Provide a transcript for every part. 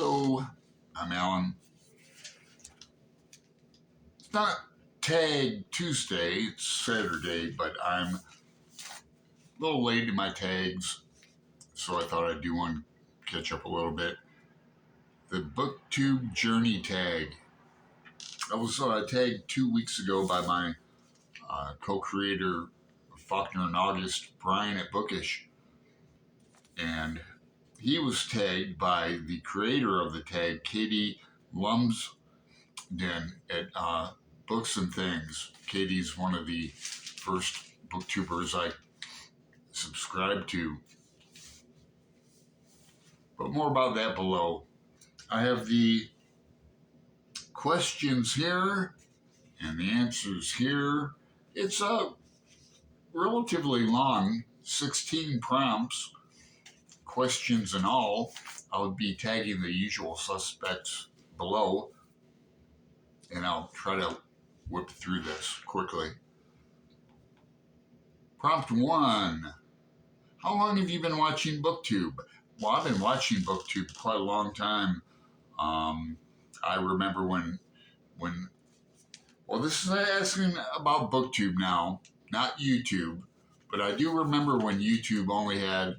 Hello, I'm Alan. It's not Tag Tuesday, it's Saturday, but I'm a little late in my tags, so I thought I'd do one, catch up a little bit. The BookTube Journey tag. I was tagged 2 weeks ago by my co-creator, Faulkner and August, Brian at Bookish, and he was tagged by the creator of the tag, Katie Lumsden at Books and Things. Katie's one of the first booktubers I subscribed to. But more about that below. I have the questions here and the answers here. It's a relatively long, 16 prompts, questions and all. I'll be tagging the usual suspects below, and I'll try to whip through this quickly. Prompt 1. How long have you been watching BookTube? Well, I've been watching BookTube quite a long time. I remember when this is asking about BookTube now, not YouTube, but I do remember when YouTube only had,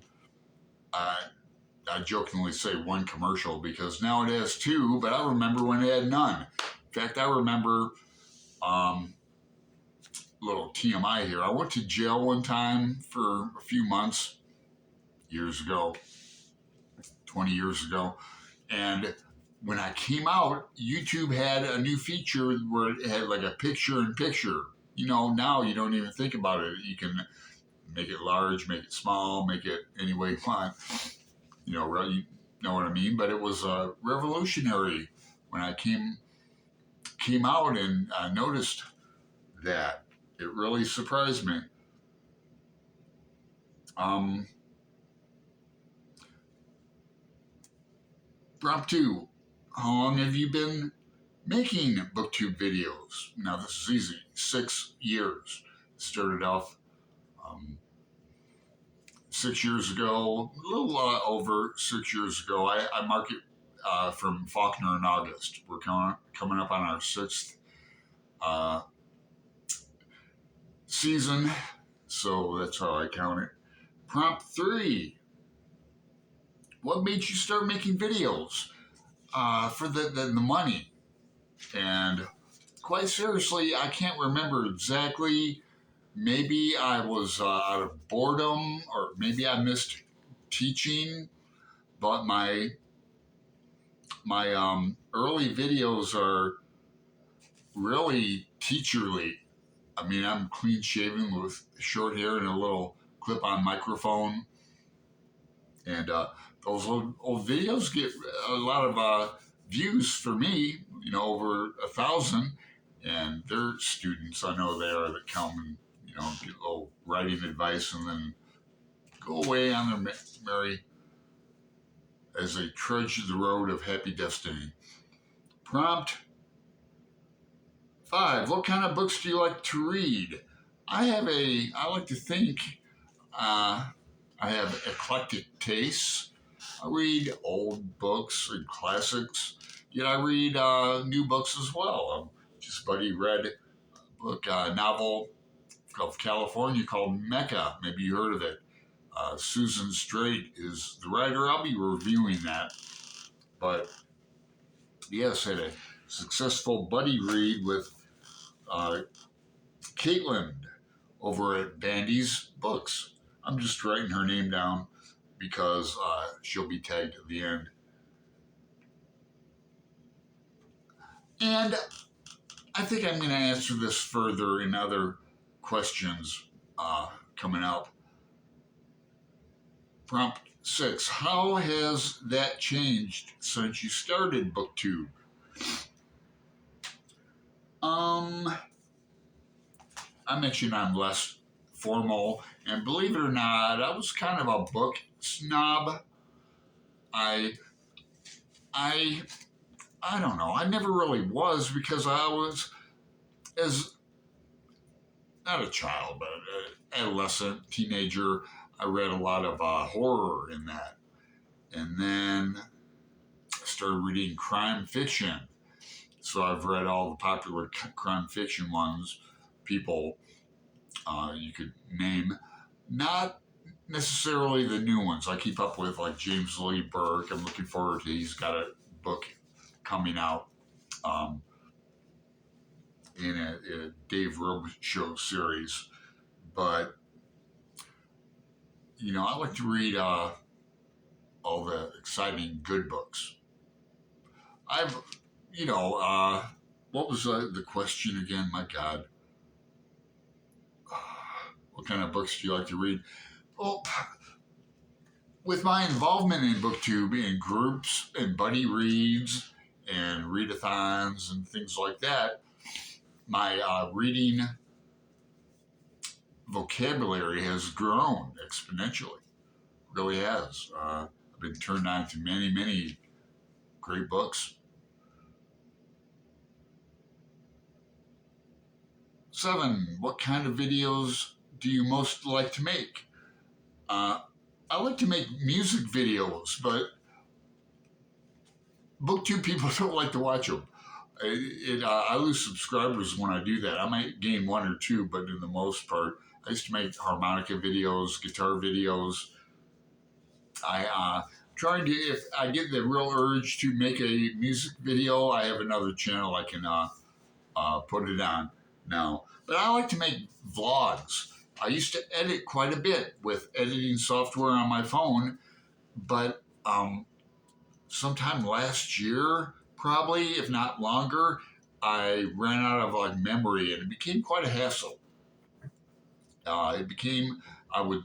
I jokingly say one commercial because now it has two, but I remember when it had none. In fact, I remember, little TMI here, I went to jail one time for a few months, years ago, 20 years ago, and when I came out, YouTube had a new feature where it had like a picture-in-picture. You know, now you don't even think about it. You can make it large, make it small, make it any way you want. You know what I mean? But it was revolutionary when I came out and I noticed that. It really surprised me. Prompt 2. How long have you been making BookTube videos? Now this is easy. 6 years. Started off 6 years ago, a little over 6 years ago. I market from Faulkner and August. We're coming up on our 6th season, so that's how I count it. Prompt 3. What made you start making videos? For the money. And quite seriously, I can't remember exactly. Maybe I was out of boredom, or maybe I missed teaching, but my early videos are really teacherly. I mean, I'm clean shaven with short hair and a little clip-on microphone, and those old videos get a lot of views for me, you know, over 1,000, and they're students, I know they are, that come and, you know, get a little writing advice and then go away on their merry as they trudge the road of happy destiny. Prompt 5. What kind of books do you like to read? I like to think I have eclectic tastes. I read old books and classics, yet I read new books as well. Just buddy read a book, novel of California called Mecca. Maybe you heard of it. Susan Straight is the writer. I'll be reviewing that. But yes, had a successful buddy read with Caitlin over at Bandy's Books. I'm just writing her name down because she'll be tagged at the end. And I think I'm going to answer this further in other questions coming up. Prompt 6. How has that changed since you started BookTube? I mentioned I'm less formal, and believe it or not, I was kind of a book snob. I don't know. I never really was, because I was, as not a child, but an adolescent, teenager, I read a lot of horror in that. And then started reading crime fiction. So I've read all the popular crime fiction ones, people you could name. Not necessarily the new ones. I keep up with like James Lee Burke. I'm looking forward to. He's got a book coming out in a Dave Robichaux series. But I like to read all the exciting good books. I've, what was the question again? My God. What kind of books do you like to read? Well, with my involvement in BookTube in groups and buddy reads and readathons and things like that, my reading vocabulary has grown exponentially. It really has. I've been turned on to many, many great books. 7, what kind of videos do you most like to make? I like to make music videos, but BookTube people don't like to watch them. I lose subscribers when I do that. I might gain 1 or 2, but in the most part, I used to make harmonica videos, guitar videos. Trying to, if I get the real urge to make a music video, I have another channel I can put it on now. But I like to make vlogs. I used to edit quite a bit with editing software on my phone, but sometime last year, probably, if not longer, I ran out of like memory and it became quite a hassle. I would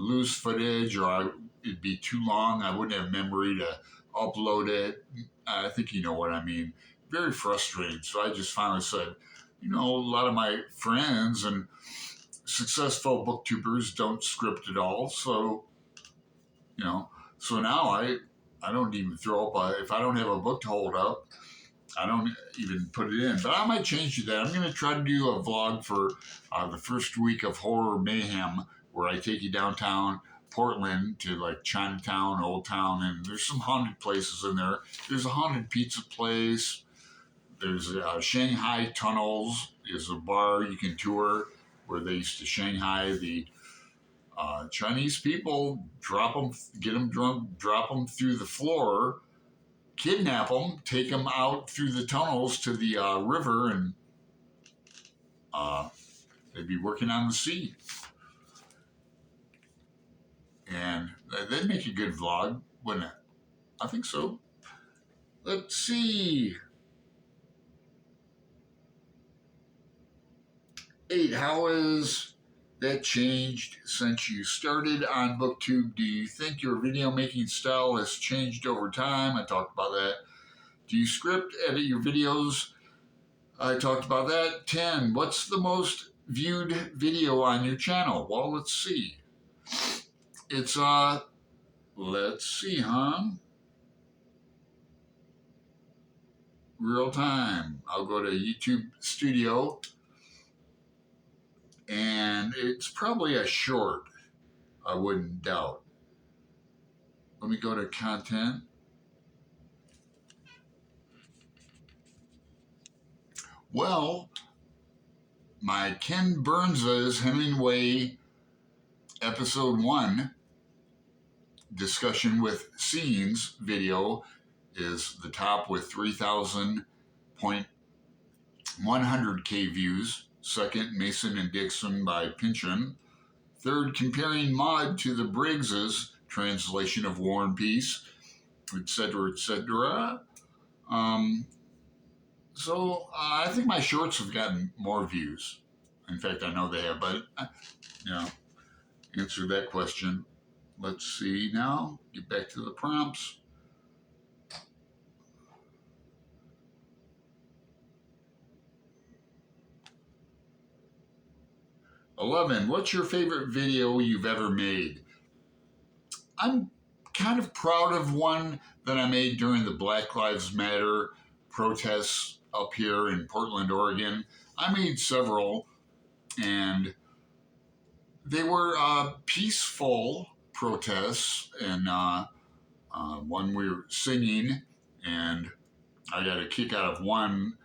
lose footage or it'd be too long. I wouldn't have memory to upload it. I think you know what I mean. Very frustrating. So I just finally said, a lot of my friends and successful booktubers don't script at all. So, so now I don't even throw up, if I don't have a book to hold up, I don't even put it in. But I might change that. I'm going to try to do a vlog for the first week of Horror Mayhem, where I take you downtown Portland to like Chinatown, Old Town, and there's some haunted places in there. There's a haunted pizza place. There's Shanghai Tunnels is a bar you can tour where they used to Shanghai the Chinese people, get them drunk, drop them through the floor, kidnap them, take them out through the tunnels to the river, and they'd be working on the sea. And they'd make a good vlog, wouldn't it? I think so. Let's see. 8, how has that changed since you started on BookTube? Do you think your video making style has changed over time? I talked about that. Do you script, edit your videos? I talked about that. 10, what's the most viewed video on your channel? Well, let's see. It's, let's see, real time. I'll go to YouTube Studio, and it's probably a short, I wouldn't doubt. Let me go to content. Well, my Ken Burns's Hemingway episode 1 discussion with scenes video is the top with 3,100K views. Second, Mason and Dixon by Pynchon. Third, comparing Maud to the Briggs's translation of War and Peace, etc., etc. So I think my shorts have gotten more views. In fact, I know they have, but answer that question. Let's see now. Get back to the prompts. $11, what's your favorite video you've ever made? I'm kind of proud of one that I made during the Black Lives Matter protests up here in Portland, Oregon. I made several, and they were peaceful protests, and one we were singing And I got a kick out of one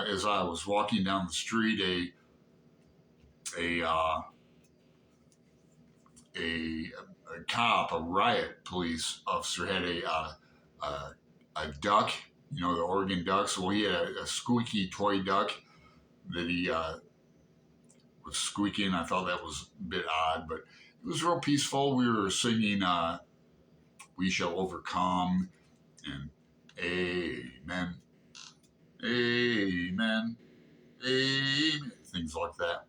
as I was walking down the street. A a, a cop, a riot police officer, had a duck, the Oregon ducks. Well, he had a squeaky toy duck that he was squeaking. I thought that was a bit odd, but it was real peaceful. We were singing "We Shall Overcome" and "Amen, Amen, Amen," things like that.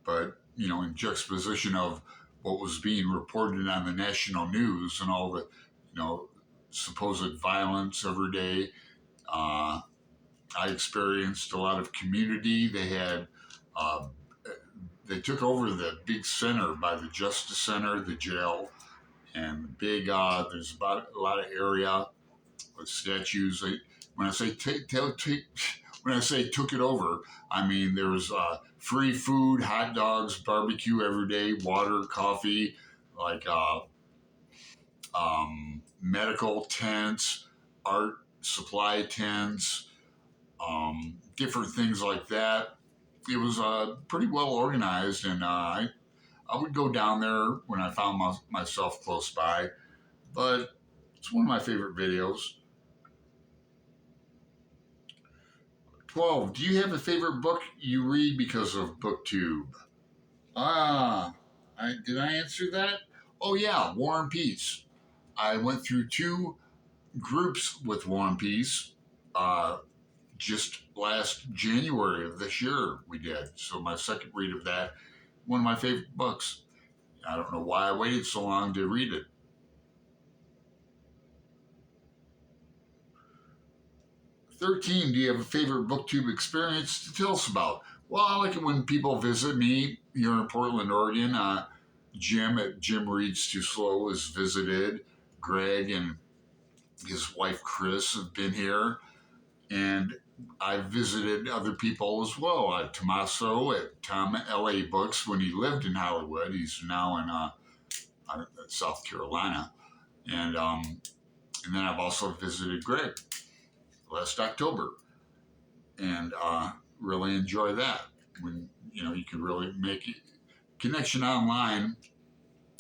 But in juxtaposition of what was being reported on the national news and all the supposed violence every day, uh, I experienced a lot of community. Uh, they took over the big center by the Justice Center, the jail, and big. There's about a lot of area with statues. When I say when I say took it over, I mean there was free food, hot dogs, barbecue every day, water, coffee, like medical tents, art supply tents, different things like that. It was pretty well organized, and I would go down there when I found myself close by. But it's one of my favorite videos. 12. Do you have a favorite book you read because of BookTube? Ah, did I answer that? Oh, yeah, War and Peace. I went through two groups with War and Peace uh, just last January of this year. We did. So, my second read of that, one of my favorite books. I don't know why I waited so long to read it. 13. Do you have a favorite BookTube experience to tell us about? Well, I like it when people visit me here in Portland, Oregon. Jim at Jim Reads Too Slow has visited. Greg and his wife Chris have been here. And I've visited other people as well. Tommaso at Tom LA Books when he lived in Hollywood. He's now in South Carolina. And then I've also visited Greg last October, and really enjoy that. When you can really make a connection online,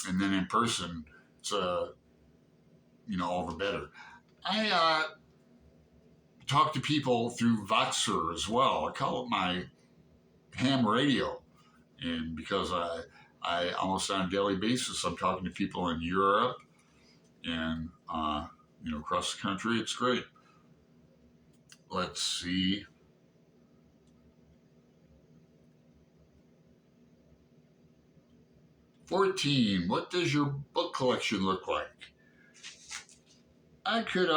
and then in person, it's all the better. I talk to people through Voxer as well. I call it my ham radio, and because I almost on a daily basis I'm talking to people in Europe and across the country. It's great. Let's see. 14. What does your book collection look like? I could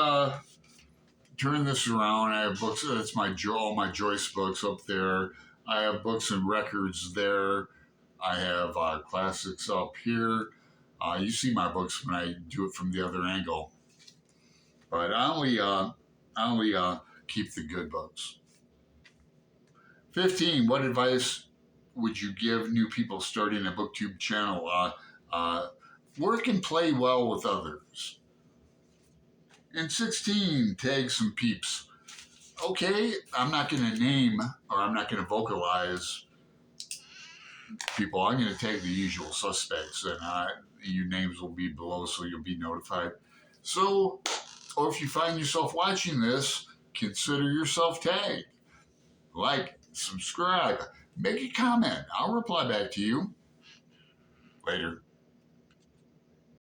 turn this around. I have books. That's all my Joyce books up there. I have books and records there. I have classics up here. You see my books when I do it from the other angle. But I only keep the good books. 15. What advice would you give new people starting a BookTube channel? Work and play well with others. And 16. Tag some peeps. Okay, I'm not going to name or I'm not going to vocalize people. I'm going to tag the usual suspects, and your names will be below so you'll be notified. So, or if you find yourself watching this, consider yourself tagged. Like, subscribe, make a comment. I'll reply back to you. Later.